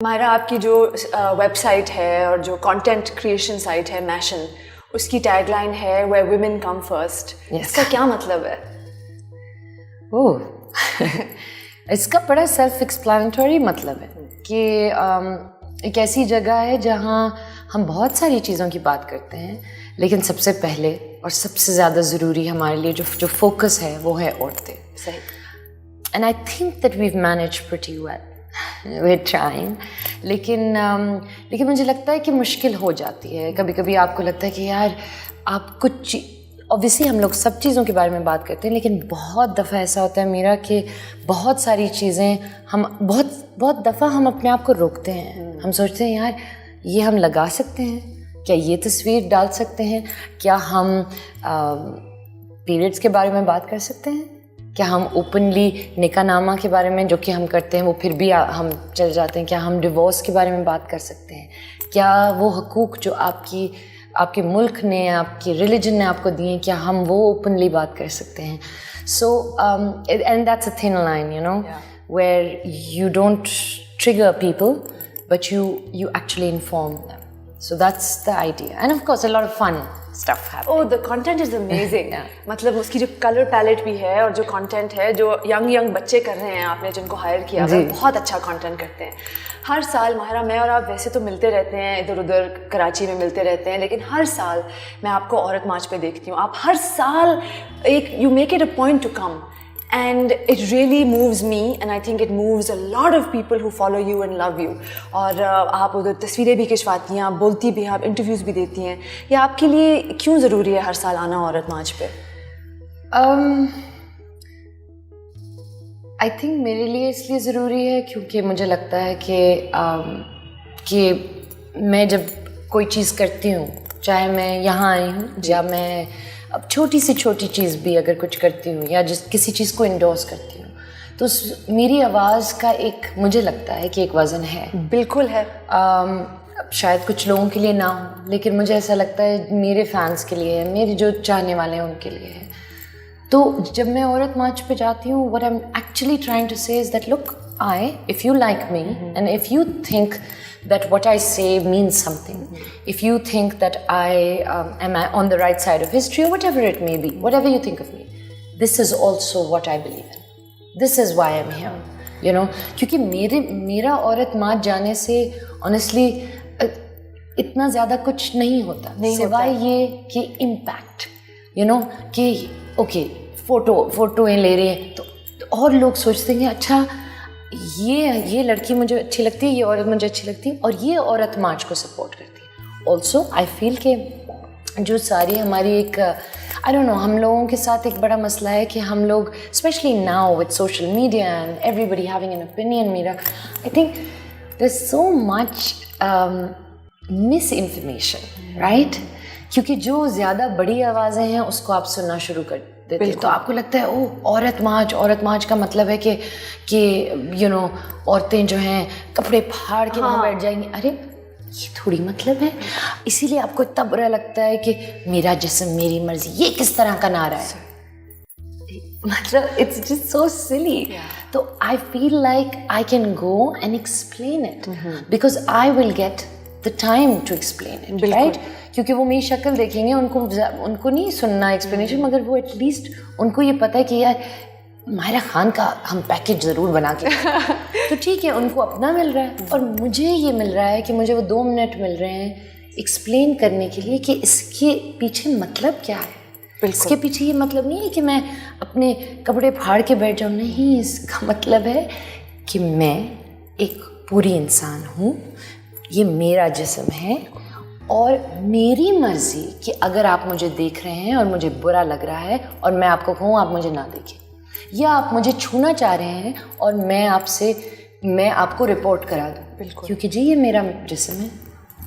ماہرہ آپ کی جو ویب سائٹ ہے اور جو کانٹینٹ کریشن سائٹ ہے میشن، اس کی ٹیگ لائن ہے ویئر ویمن کم فرسٹ. اس کا کیا مطلب ہے؟ اس کا بڑا سیلف ایکسپلانٹری مطلب ہے کہ ایک ایسی جگہ ہے جہاں ہم بہت ساری چیزوں کی بات کرتے ہیں، لیکن سب سے پہلے اور سب سے زیادہ ضروری ہمارے لیے جو فوکس ہے وہ ہے عورتیں. صحیح. And I think that we've manage pretty well. we're trying. لیکن مجھے لگتا ہے کہ مشکل ہو جاتی ہے. کبھی کبھی آپ کو لگتا ہے کہ یار آپ کچھ اوبیسلی ہم لوگ سب چیزوں کے بارے میں بات کرتے ہیں، لیکن بہت دفعہ ایسا ہوتا ہے میرا کہ بہت ساری چیزیں ہم بہت دفعہ ہم اپنے آپ کو روکتے ہیں. ہم سوچتے ہیں یار یہ ہم لگا سکتے ہیں کیا، یہ تصویر ڈال سکتے ہیں کیا، ہم پیریڈس کے بارے میں بات کر سکتے ہیں کیا، ہم اوپنلی نکاح نامہ کے بارے میں جو کہ ہم کرتے ہیں وہ پھر بھی ہم چل جاتے ہیں، کیا ہم ڈیورس کے بارے میں بات کر سکتے ہیں، کیا وہ حقوق جو آپ کے ملک نے، آپ کی ریلیجن نے آپ کو دیے ہیں، کیا ہم وہ اوپنلی بات کر سکتے ہیں. So and that's a thin line you know where you don't trigger people but you actually inform them. So that's the idea. And of course a lot of fun stuff happening. Oh, the content is amazing. مطلب اس کی جو colour pellet بھی ہے اور جو content ہے جو young بچے کر رہے ہیں آپ نے جن کو ہائر کیا ہے، بہت اچھا کانٹینٹ کرتے ہیں. ہر سال ماہرہ میں اور آپ ویسے تو ملتے رہتے ہیں، ادھر ادھر کراچی میں ملتے رہتے ہیں، لیکن ہر سال میں آپ کو عورت مارچ پہ دیکھتی ہوں. آپ ہر سال ایک you make it a point to come and it really moves me and I think it moves a lot of people who follow you and love you. اور آپ ادھر تصویریں بھی کھنچواتی ہیں، آپ بولتی بھی ہیں، آپ انٹرویوز بھی دیتی ہیں. یہ آپ کے لیے کیوں ضروری ہے ہر سال آنا عورت مارچ پہ؟ آئی تھنک میرے لیے اس لیے ضروری ہے کیونکہ مجھے لگتا ہے کہ میں جب کوئی چیز کرتی ہوں، چاہے میں یہاں آئی ہوں یا میں اب چھوٹی سے چھوٹی چیز بھی اگر کچھ کرتی ہوں یا کسی چیز کو انڈورس کرتی ہوں، تو میری آواز کا ایک مجھے لگتا ہے کہ ایک وزن ہے. بالکل ہے. شاید کچھ لوگوں کے لیے نہ ہو، لیکن مجھے ایسا لگتا ہے میرے فینس کے لیے ہے، میرے جو چاہنے والے ہیں ان کے لیے ہے. تو جب میں عورت مارچ پہ جاتی ہوں، what I'm actually trying to say is that look, if you like me and if you think that what I say means something, if you think that I am on the right side of history or whatever it may be, whatever you think of me, this is also what I believe in. This is why I'm here, you know. کیونکہ میرا عورت مارچ جانے سے honestly اتنا زیادہ کچھ نہیں ہوتا سوائے یہ کہ امپیکٹ، یو نو، کہ اوکے فوٹویں لے رہے ہیں تو اور لوگ سوچتے ہیں کہ اچھا یہ لڑکی مجھے اچھی لگتی ہے، یہ عورت مجھے اچھی لگتی ہے اور یہ عورت مارچ کو سپورٹ کرتی ہے. آلسو آئی فیل کہ جو ساری ہماری ایک آئی ڈونٹ نو، ہم لوگوں کے ساتھ ایک بڑا مسئلہ ہے کہ ہم لوگ specially now with social media and everybody having an opinion, میرا I think there is so much misinformation, right? کیونکہ جو زیادہ بڑی آوازیں ہیں اس کو آپ سننا شروع کر دیتے ہیں، تو آپ کو لگتا ہے او عورت مارچ کا مطلب ہے کہ یو نو عورتیں جو ہیں کپڑے پھاڑ کے وہاں بیٹھ جائیں گی. ارے یہ تھوڑی مطلب ہے. اسی لیے آپ کو اتنا برا لگتا ہے کہ میرا جسم میری مرضی، یہ کس طرح کا نعرہ ہے؟ مطلب اٹس جسٹ سو سلی. تو I feel like I can go and explain it because I will get the time to explain it, right? کیونکہ وہ میری شکل دیکھیں گے، ان کو نہیں سننا ایکسپلینیشن، مگر وہ ایٹ لیسٹ ان کو یہ پتہ ہے کہ یار ماہرہ خان کا ہم پیکج ضرور بنا کے تو ٹھیک ہے، ان کو اپنا مل رہا ہے اور مجھے یہ مل رہا ہے کہ مجھے وہ 2 منٹ مل رہے ہیں ایکسپلین کرنے کے لیے کہ اس کے پیچھے مطلب کیا ہے. اس کے پیچھے یہ مطلب نہیں ہے کہ میں اپنے کپڑے پھاڑ کے بیٹھ جاؤں، نہیں، اس کا مطلب ہے کہ میں ایک پوری انسان ہوں، یہ میرا جسم ہے اور میری مرضی کہ اگر آپ مجھے دیکھ رہے ہیں اور مجھے برا لگ رہا ہے اور میں آپ کو کہوں آپ مجھے نہ دیکھیں، یا آپ مجھے چھونا چاہ رہے ہیں اور میں آپ کو رپورٹ کرا دوں. بالکل. کیونکہ جی یہ میرا جسم ہے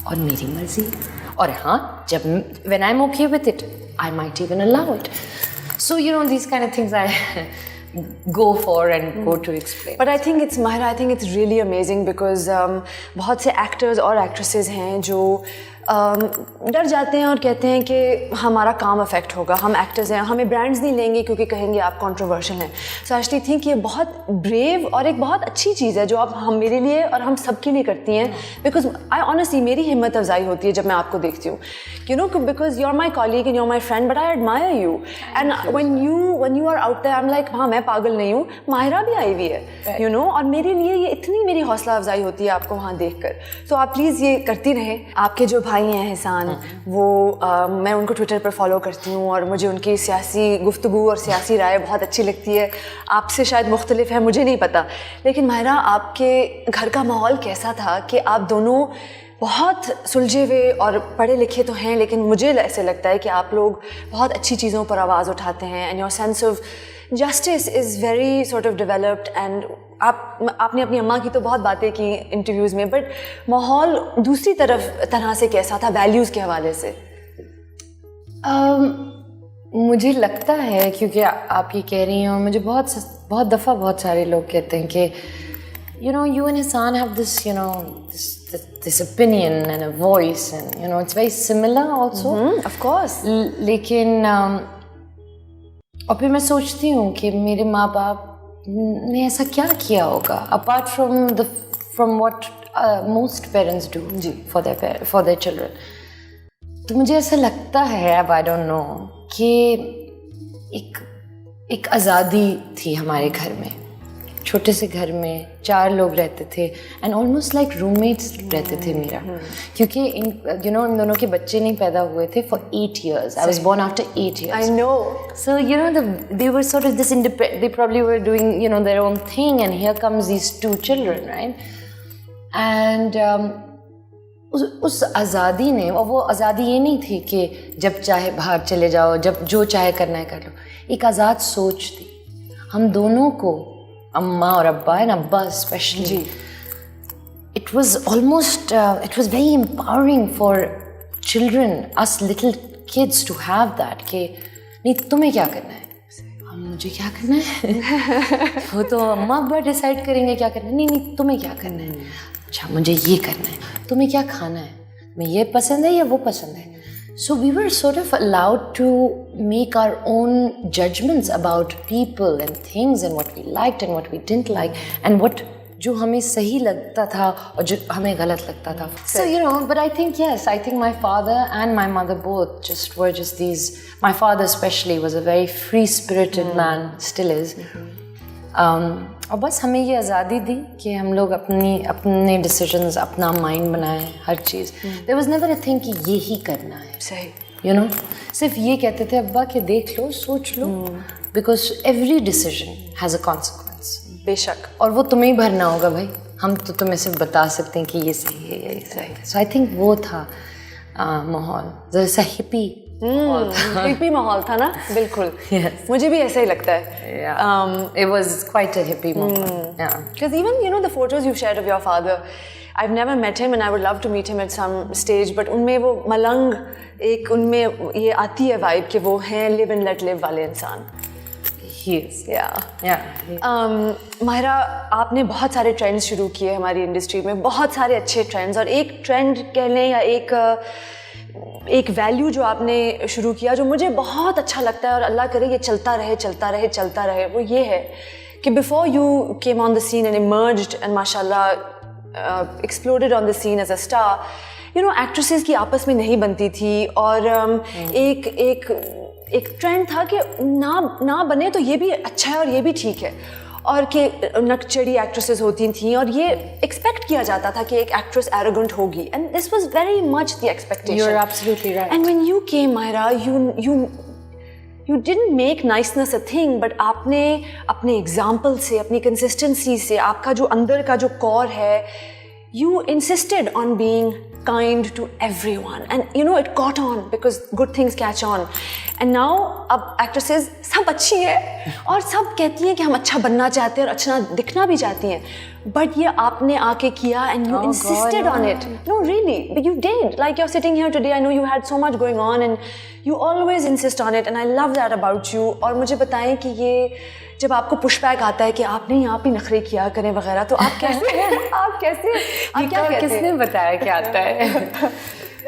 اور میری مرضی، اور ہاں جب when I'm okay with it I might even allow it. So you know these kind of things I go for and go to explain. But I think it's Mahira, I think it's really amazing because بہت سے actors اور actresses ہیں جو ڈر جاتے ہیں اور کہتے ہیں کہ ہمارا کام افیکٹ ہوگا, ہم ایکٹرز ہیں, ہمیں برانڈز نہیں لیں گے کیونکہ کہیں گے آپ کنٹروورشل ہیں. سو ایکچولی تھنک یہ بہت بریو اور ایک بہت اچھی چیز ہے جو آپ ہم میرے لیے اور ہم سب کے لیے کرتی ہیں, بیکاز آئی آنیسٹلی میری ہمت افزائی ہوتی ہے جب میں آپ کو دیکھتی ہوں, you know, because you are my colleague and you are my friend, but I admire you, and when you are out there I am like ہاں میں پاگل نہیں ہوں, ماہرہ بھی آئی ہوئی ہے, یو نو, اور میرے لیے یہ اتنی میری حوصلہ افزائی ہوتی ہے آپ کو وہاں دیکھ کر. تو آپ پلیز یہ کرتی رہیں. آپ کے جو بھائی ہیں احسان, وہ میں ان کو ٹویٹر پر فالو کرتی ہوں اور مجھے ان کی سیاسی گفتگو اور سیاسی رائے بہت اچھی لگتی ہے. آپ سے شاید مختلف ہے, مجھے نہیں پتہ, لیکن ماہرہ آپ کے گھر کا ماحول کیسا تھا کہ آپ دونوں بہت سلجھے ہوئے اور پڑھے لکھے تو ہیں, لیکن مجھے ایسے لگتا ہے کہ آپ لوگ بہت اچھی چیزوں پر آواز اٹھاتے ہیں, and your sense of justice is very sort of developed. And آپ نے اپنی اماں کی تو بہت باتیں کی انٹرویوز میں, بٹ ماحول دوسری طرح سے کیسا تھا ویلیوز کے حوالے سے؟ مجھے لگتا ہے, کیونکہ آپ یہ کہہ رہی ہیں اور مجھے بہت دفعہ بہت سارے لوگ کہتے ہیں کہ you know, you and Hassan have this, you know, this opinion and a voice, and you know, it's very similar also. Of course. لیکن اور پھر میں سوچتی ہوں کہ میرے ماں باپ نے ایسا کیا کیا ہوگا apart from what most parents do for their children. تو مجھے ایسا لگتا ہے, اب I don't know, کہ ایک آزادی تھی ہمارے گھر میں, چھوٹے سے گھر میں 4 لوگ رہتے تھے, and almost like roommates رہتے تھے میرا, کیونکہ ان دونوں کے بچے نہیں پیدا ہوئے تھے for 8 years. I was born after 8 years. I know. So you know they were sort of this independent, they probably were doing, you know, their own thing, and here comes these 2 children, right? And اس آزادی نے, اور وہ آزادی یہ نہیں تھی کہ جب چاہے باہر چلے جاؤ, جب جو چاہے کرنا ہے کر لو, ایک آزاد سوچ تھی ہم دونوں کو, اماں اور ابا, اینڈ ابا especially. It was almost, it was very empowering for children, us little kids, to have that, کہ نہیں تمہیں کیا کرنا ہے, مجھے کیا کرنا ہے, وہ تو اماں ابا ڈیسائڈ کریں گے کیا کرنا ہے, نہیں تمہیں کیا کرنا ہے, اچھا مجھے یہ کرنا ہے, تمہیں کیا کھانا ہے, تمہیں یہ پسند ہے یا وہ پسند ہے. So we were sort of allowed to make our own judgments about people and things, and what we liked and what we didn't like, and what جو ہمیں صحیح لگتا تھا اور جو ہمیں غلط لگتا تھا. So you know, but I think yes, I think my father and my mother both were just these, my father especially was a very free-spirited man, still is. اور بس ہمیں یہ آزادی دی کہ ہم لوگ اپنے ڈیسیژنز, اپنا مائنڈ بنائیں, ہر چیز. There was never a thing کہ یہی کرنا ہے, صحیح, you know, صرف یہ کہتے تھے ابا کہ دیکھ لو, سوچ لو, because every decision has a consequence. بے شک, اور وہ تمہیں ہی بھرنا ہوگا بھائی, ہم تو تمہیں صرف بتا سکتے ہیں کہ یہ صحیح ہے یا یہ صحیح ہے. سو آئی تھنک وہ تھا ماحول, ذرا ہپی ماحول تھا نا. بالکل, مجھے بھی ایسا ہی لگتا ہے. It was quite a hippie moment. Yeah. Because even, you know, the photos you've shared of your father, I've never met him and I would love to meet him at some stage, but ان میں وہ ملنگ, ایک ان میں یہ آتی ہے vibe کہ وہ ہیں live and let live والے انسان. He is. ماہرہ, آپ نے بہت سارے ٹرینڈز شروع کیے ہماری انڈسٹری میں, بہت سارے اچھے ٹرینڈز, اور ایک ٹرینڈ کہہ لیں یا ایک ویلیو جو آپ نے شروع کیا جو مجھے بہت اچھا لگتا ہے, اور اللہ کرے یہ چلتا رہے, وہ یہ ہے کہ before you came on the scene and emerged and ماشاء اللہ exploded on the scene as a star, you know, actresses کی آپس میں نہیں بنتی تھی, اور ایک ٹرینڈ تھا کہ نہ بنے تو یہ بھی اچھا ہے اور یہ بھی ٹھیک ہے, اور کہ نکچڑی ایکٹریسز ہوتی تھیں, اور یہ ایکسپیکٹ کیا جاتا تھا کہ ایک ایکٹریس ایروگنٹ ہوگی, and this was very much the expectation. You are absolutely right. And when you came Mahira, you didn't make nuisance a thing, but آپ نے اپنے ایگزامپل سے, اپنی کنسسٹنسی سے, آپ کا جو اندر کا جو کور ہے, you insisted on being kind to everyone, and you know it caught on because good things catch on. And now اب actresses سب اچھی ہیں اور سب کہتی ہیں کہ ہم اچھا بننا چاہتے ہیں اور اچھا دکھنا بھی چاہتی ہیں, but یہ آپ نے آ کے کیا and you insisted on it. No, really, but you did. Like you're sitting here today, I know you had so much going on and you always insist on it, and I love that about you. اور مجھے بتائیں کہ یہ جب آپ کو push back آتا ہے کہ آپ نہیں, آپ ہی نخرے کیا کریں وغیرہ, تو آپ کیسے ہیں, آپ کیا کہتے ہیں, کس نے بتایا کہ آتا ہے؟